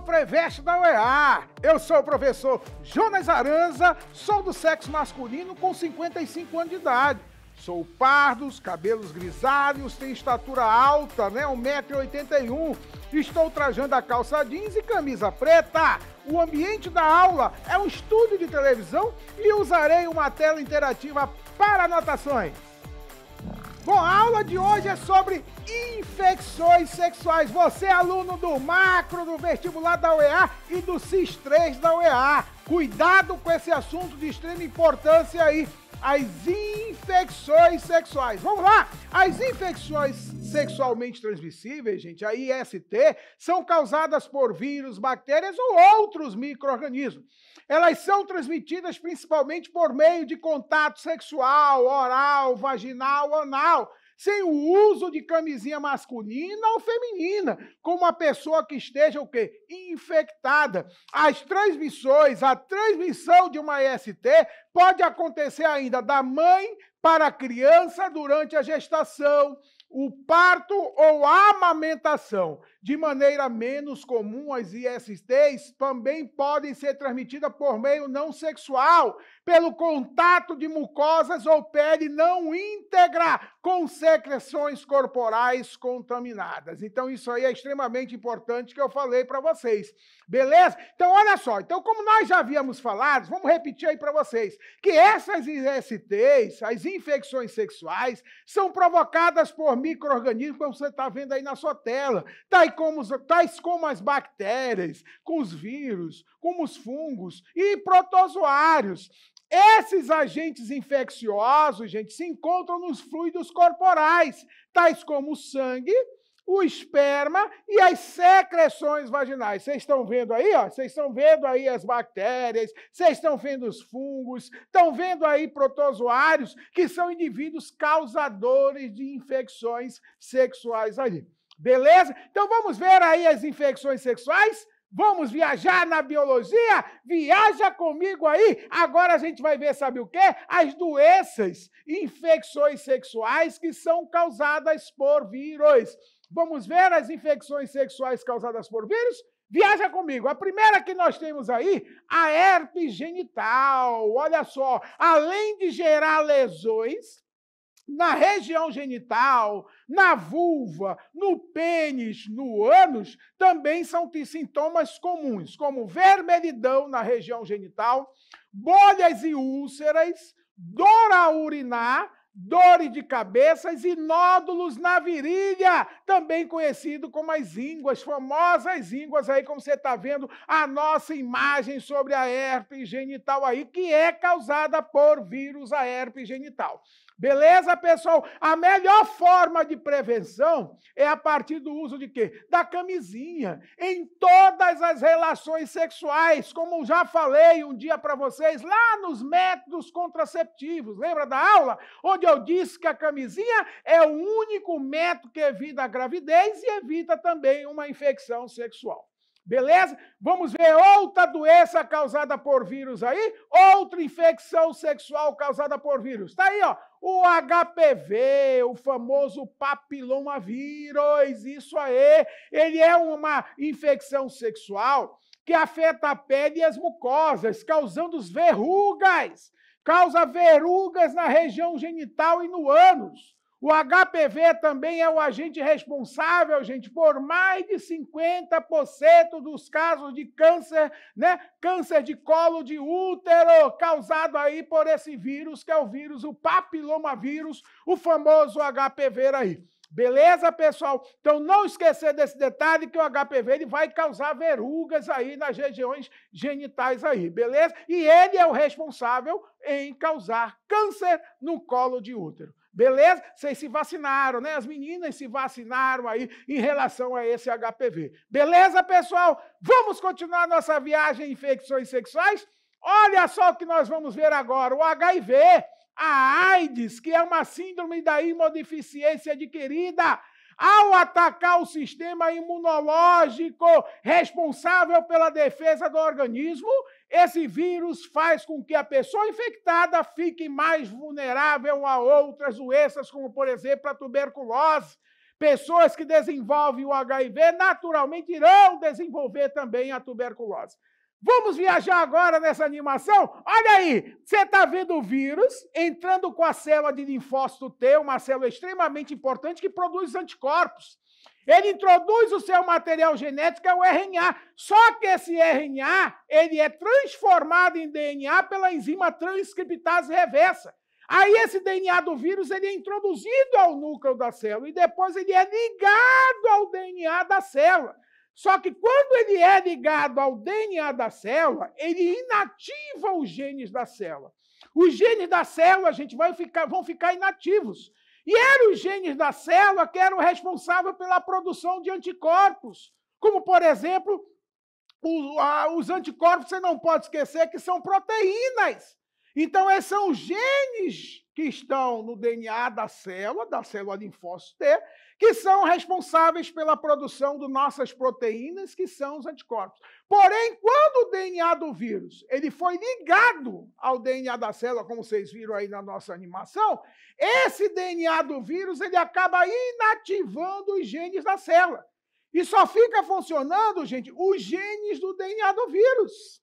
Preveste da UEA. Eu sou o professor Jonas Aranza, sou do sexo masculino com 55 anos de idade. Sou pardo, cabelos grisalhos, tenho estatura alta, né? 1,81 m. Estou trajando a calça jeans e camisa preta. O ambiente da aula é um estúdio de televisão e usarei uma tela interativa para anotações. Bom, a aula de hoje é sobre infecções sexuais. Você é aluno do macro, do vestibular da UEA e do CIS3 da UEA. Cuidado com esse assunto de extrema importância aí. As infecções sexuais. Vamos lá? As infecções sexualmente transmissíveis, gente, a IST, são causadas por vírus, bactérias ou outros micro-organismos. Elas são transmitidas principalmente por meio de contato sexual, oral, vaginal, anal, sem o uso de camisinha masculina ou feminina, com uma pessoa que esteja o quê? Infectada. A transmissão de uma IST pode acontecer ainda da mãe para a criança durante a gestação, o parto ou a amamentação. De maneira menos comum, as ISTs também podem ser transmitidas por meio não sexual, pelo contato de mucosas ou pele não íntegra com secreções corporais contaminadas. Então, isso aí é extremamente importante que eu falei para vocês. Beleza? Então, olha só. Então, como nós já havíamos falado, vamos repetir aí para vocês, que essas ISTs, as infecções sexuais, são provocadas por micro-organismos, como você está vendo aí na sua tela, tais como as bactérias, com os vírus, como os fungos e protozoários. Esses agentes infecciosos, gente, se encontram nos fluidos corporais, tais como o sangue, o esperma e as secreções vaginais. Vocês estão vendo aí, ó? Vocês estão vendo aí as bactérias, vocês estão vendo os fungos, estão vendo aí protozoários, que são indivíduos causadores de infecções sexuais ali. Beleza? Então vamos ver aí as infecções sexuais? Vamos viajar na biologia? Viaja comigo aí! Agora a gente vai ver, sabe o quê? As doenças, infecções sexuais que são causadas por vírus. Vamos ver as infecções sexuais causadas por vírus? Viaja comigo. A primeira que nós temos aí, a herpes genital. Olha só, além de gerar lesões na região genital, na vulva, no pênis, no ânus, também são sintomas comuns, como vermelhidão na região genital, bolhas e úlceras, dor a urinar, dores de cabeças e nódulos na virilha, também conhecido como as ínguas, famosas ínguas aí, como você está vendo a nossa imagem sobre a herpes genital aí, que é causada por vírus, a herpes genital. Beleza, pessoal? A melhor forma de prevenção é a partir do uso de quê? Da camisinha, em todas as relações sexuais, como já falei um dia para vocês, lá nos métodos contraceptivos. Lembra da aula? Onde eu disse que a camisinha é o único método que evita a gravidez e evita também uma infecção sexual. Beleza? Vamos ver outra doença causada por vírus aí, outra infecção sexual causada por vírus. Está aí, ó, o HPV, o famoso papilomavírus, isso aí. Ele é uma infecção sexual que afeta a pele e as mucosas, causando verrugas. Causa verrugas na região genital e no ânus. O HPV também é o agente responsável, gente, por mais de 50% dos casos de câncer, né? Câncer de colo de útero, causado aí por esse vírus, que é o vírus, o papilomavírus, o famoso HPV aí. Beleza, pessoal? Então, não esquecer desse detalhe que o HPV ele vai causar verrugas aí nas regiões genitais aí, beleza? E ele é o responsável em causar câncer no colo de útero. Beleza? Vocês se vacinaram, né? As meninas se vacinaram aí em relação a esse HPV. Beleza, pessoal? Vamos continuar nossa viagem em infecções sexuais? Olha só o que nós vamos ver agora. O HIV, a AIDS, que é uma síndrome da imunodeficiência adquirida, ao atacar o sistema imunológico responsável pela defesa do organismo, esse vírus faz com que a pessoa infectada fique mais vulnerável a outras doenças, como, por exemplo, a tuberculose. Pessoas que desenvolvem o HIV naturalmente irão desenvolver também a tuberculose. Vamos viajar agora nessa animação? Olha aí, você está vendo o vírus entrando com a célula de linfócito T, uma célula extremamente importante que produz anticorpos. Ele introduz o seu material genético, que é o RNA. Só que esse RNA ele é transformado em DNA pela enzima transcriptase reversa. Aí esse DNA do vírus ele é introduzido ao núcleo da célula e depois ele é ligado ao DNA da célula. Só que quando ele é ligado ao DNA da célula, ele inativa os genes da célula. Os genes da célula, gente, vão ficar inativos. E eram os genes da célula que eram responsáveis pela produção de anticorpos. Como, por exemplo, os anticorpos, você não pode esquecer que são proteínas. Então, esses são os genes que estão no DNA da célula linfócito T, que são responsáveis pela produção de nossas proteínas, que são os anticorpos. Porém, quando o DNA do vírus ele foi ligado ao DNA da célula, como vocês viram aí na nossa animação, esse DNA do vírus ele acaba inativando os genes da célula. E só fica funcionando, gente, os genes do DNA do vírus.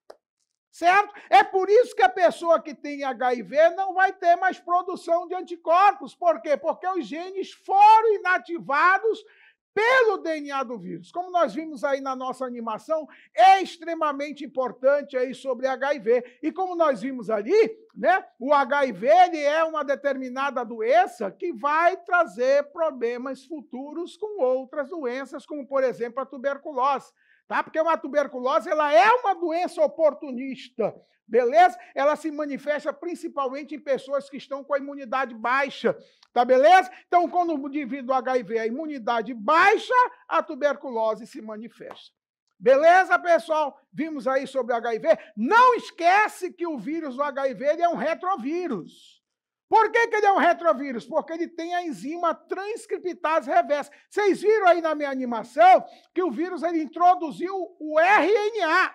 Certo? É por isso que a pessoa que tem HIV não vai ter mais produção de anticorpos. Por quê? Porque os genes foram inativados pelo DNA do vírus. Como nós vimos aí na nossa animação, é extremamente importante aí sobre HIV. E como nós vimos ali, né, o HIV ele é uma determinada doença que vai trazer problemas futuros com outras doenças, como, por exemplo, a tuberculose. Tá? Porque uma tuberculose ela é uma doença oportunista, beleza? Ela se manifesta principalmente em pessoas que estão com a imunidade baixa, tá beleza? Então, quando devido ao HIV a imunidade baixa, a tuberculose se manifesta. Beleza, pessoal? Vimos aí sobre o HIV. Não esquece que o vírus do HIV ele é um retrovírus. Por que ele é um retrovírus? Porque ele tem a enzima transcriptase reversa. Vocês viram aí na minha animação que o vírus ele introduziu o RNA.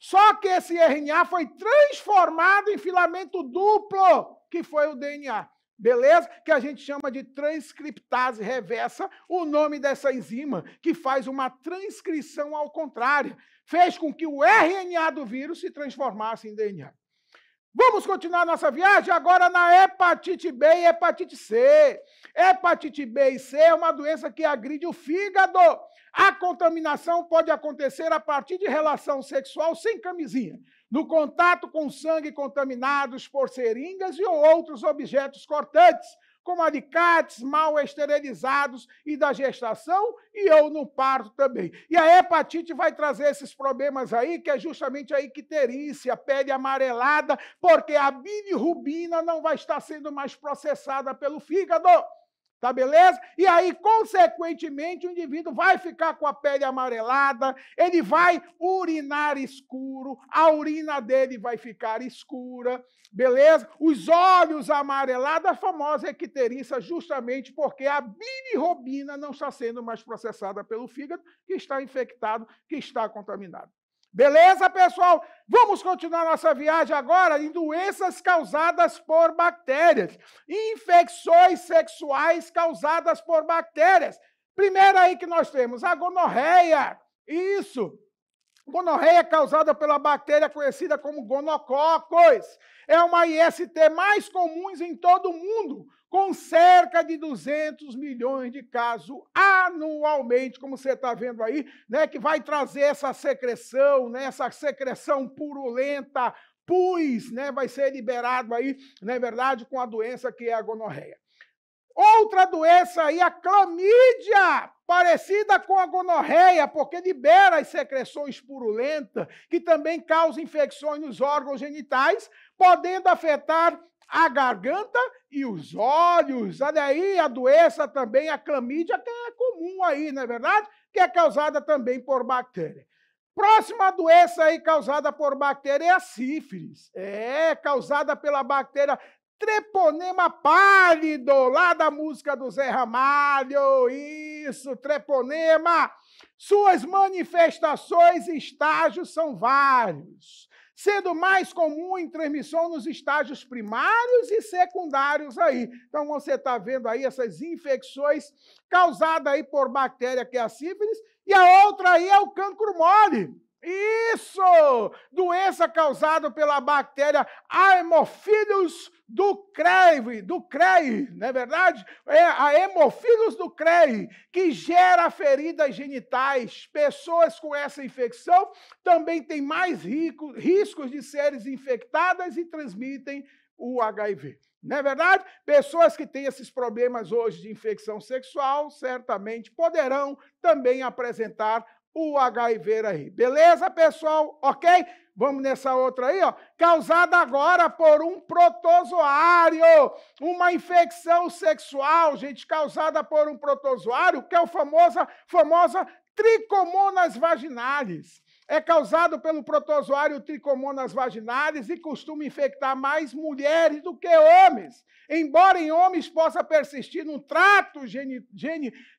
Só que esse RNA foi transformado em filamento duplo, que foi o DNA. Beleza? Que a gente chama de transcriptase reversa, o nome dessa enzima, que faz uma transcrição ao contrário. Fez com que o RNA do vírus se transformasse em DNA. Vamos continuar nossa viagem agora na hepatite B e hepatite C. Hepatite B e C é uma doença que agride o fígado. A contaminação pode acontecer a partir de relação sexual sem camisinha, no contato com sangue contaminados por seringas e outros objetos cortantes, como alicates mal esterilizados e da gestação e ou no parto também. E a hepatite vai trazer esses problemas aí, que é justamente a icterícia, a pele amarelada, porque a bilirrubina não vai estar sendo mais processada pelo fígado. Tá beleza? E aí, consequentemente, o indivíduo vai ficar com a pele amarelada, ele vai urinar escuro, a urina dele vai ficar escura, beleza? Os olhos amarelados, a famosa icterícia, justamente porque a bilirrubina não está sendo mais processada pelo fígado, que está infectado, que está contaminado. Beleza, pessoal? Vamos continuar nossa viagem agora em doenças causadas por bactérias. Infecções sexuais causadas por bactérias. Primeiro aí que nós temos a gonorreia. Isso. Gonorreia causada pela bactéria conhecida como gonococos. É uma IST mais comum em todo o mundo, com cerca de 200 milhões de casos anualmente, como você está vendo aí, né, que vai trazer essa secreção, né, essa secreção purulenta, pus, né, vai ser liberado aí, não é verdade, com a doença que é a gonorreia. Outra doença aí, a clamídia, parecida com a gonorreia, porque libera as secreções purulentas, que também causam infecções nos órgãos genitais, podendo afetar a garganta e os olhos. Olha aí, a doença também, a clamídia, que é comum aí, não é verdade? Que é causada também por bactéria. Próxima doença aí causada por bactéria é a sífilis. É causada pela bactéria Treponema pálido, lá da música do Zé Ramalho. Isso, treponema. Suas manifestações e estágios são vários, sendo mais comum em transmissão nos estágios primários e secundários aí. Então, você está vendo aí essas infecções causadas aí por bactéria, que é a sífilis, e a outra aí é o cancro mole. Isso! Doença causada pela bactéria Haemophilus ducreyi, não é verdade? É a Haemophilus ducreyi, que gera feridas genitais. Pessoas com essa infecção também têm mais riscos de serem infectadas e transmitem o HIV. Não é verdade? Pessoas que têm esses problemas hoje de infecção sexual, certamente poderão também apresentar o HIV aí. Beleza, pessoal? Ok? Vamos nessa outra aí, ó. Causada agora por um protozoário. Uma infecção sexual, gente, causada por um protozoário, que é a famosa Trichomonas vaginalis. É causado pelo protozoário Trichomonas vaginalis e costuma infectar mais mulheres do que homens. Embora em homens possa persistir no trato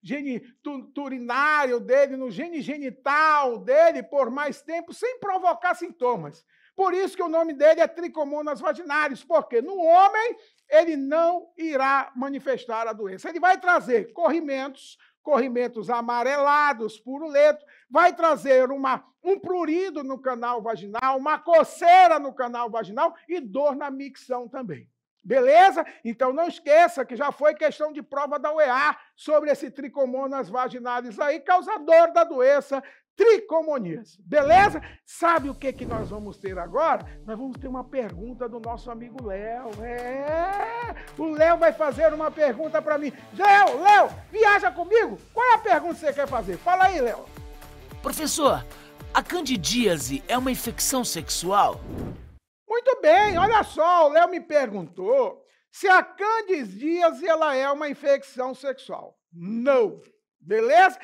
geniturinário dele, no genital dele, por mais tempo, sem provocar sintomas. Por isso que o nome dele é Trichomonas vaginalis, porque no homem ele não irá manifestar a doença. Ele vai trazer corrimentos amarelados, puruleto, vai trazer um prurido no canal vaginal, uma coceira no canal vaginal e dor na micção também. Beleza? Então não esqueça que já foi questão de prova da UEA sobre esse Trichomonas vaginalis aí, causador da doença tricomoníase. Beleza? Sabe o que nós vamos ter agora? Nós vamos ter uma pergunta do nosso amigo Léo. O Léo vai fazer uma pergunta para mim. Léo, viaja comigo? Qual é a pergunta que você quer fazer? Fala aí, Léo. Professor, a candidíase é uma infecção sexual? Muito bem, olha só, o Léo me perguntou se a candidíase ela é uma infecção sexual. Não. Beleza?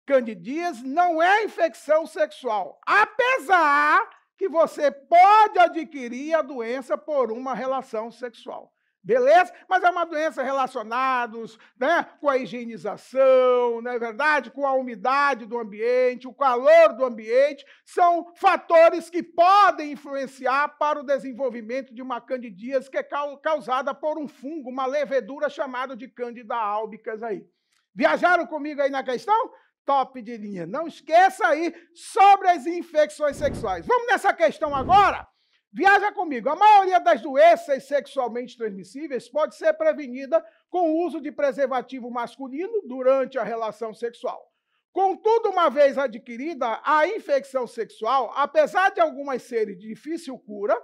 Candidíase não é infecção sexual, apesar que você pode adquirir a doença por uma relação sexual. Beleza? Mas é uma doença relacionada, né, com a higienização, não é verdade? Com a umidade do ambiente, o calor do ambiente, são fatores que podem influenciar para o desenvolvimento de uma candidíase que é causada por um fungo, uma levedura chamada de Candida albicans aí. Viajaram comigo aí na questão? Top de linha. Não esqueça aí sobre as infecções sexuais. Vamos nessa questão agora? Viaja comigo. A maioria das doenças sexualmente transmissíveis pode ser prevenida com o uso de preservativo masculino durante a relação sexual. Contudo, uma vez adquirida a infecção sexual, apesar de algumas serem de difícil cura,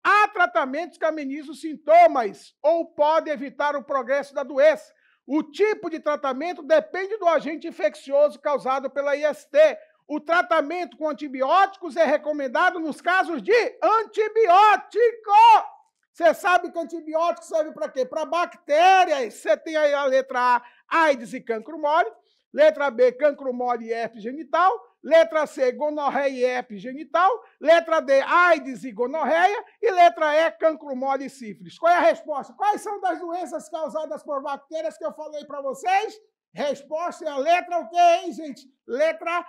há tratamentos que amenizam os sintomas ou podem evitar o progresso da doença. O tipo de tratamento depende do agente infeccioso causado pela IST. O tratamento com antibióticos é recomendado nos casos de antibiótico. Você sabe que antibiótico serve para quê? Para bactérias. Você tem aí a letra A, AIDS e cancro mole. Letra B, cancro mole e herpes genital. Letra C, gonorreia e herpes genital. Letra D, AIDS e gonorreia. E letra E, cancro mole e sífilis. Qual é a resposta? Quais são das doenças causadas por bactérias que eu falei para vocês? Resposta é a letra o quê, hein, gente? Letra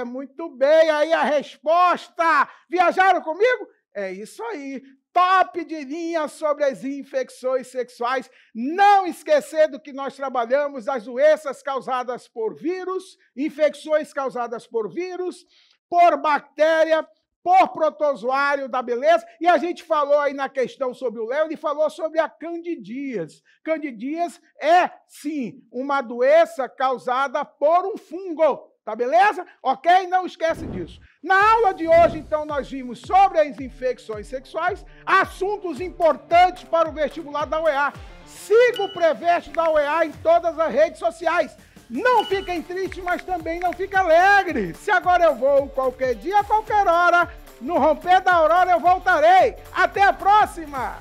muito bem, aí a resposta. Viajaram comigo? É isso aí. Top de linha sobre as infecções sexuais. Não esquecendo que nós trabalhamos as doenças causadas por vírus, infecções causadas por vírus, por bactéria, por protozoário, da beleza? E a gente falou aí na questão sobre o Léo, ele falou sobre a candidíase. Candidíase é, sim, uma doença causada por um fungo, tá beleza? Ok? Não esquece disso. Na aula de hoje, então, nós vimos sobre as infecções sexuais, assuntos importantes para o vestibular da UEA. Siga o Preveste da UEA em todas as redes sociais. Não fiquem tristes, mas também não fiquem alegres. Se agora eu vou qualquer dia, qualquer hora, no romper da aurora eu voltarei. Até a próxima!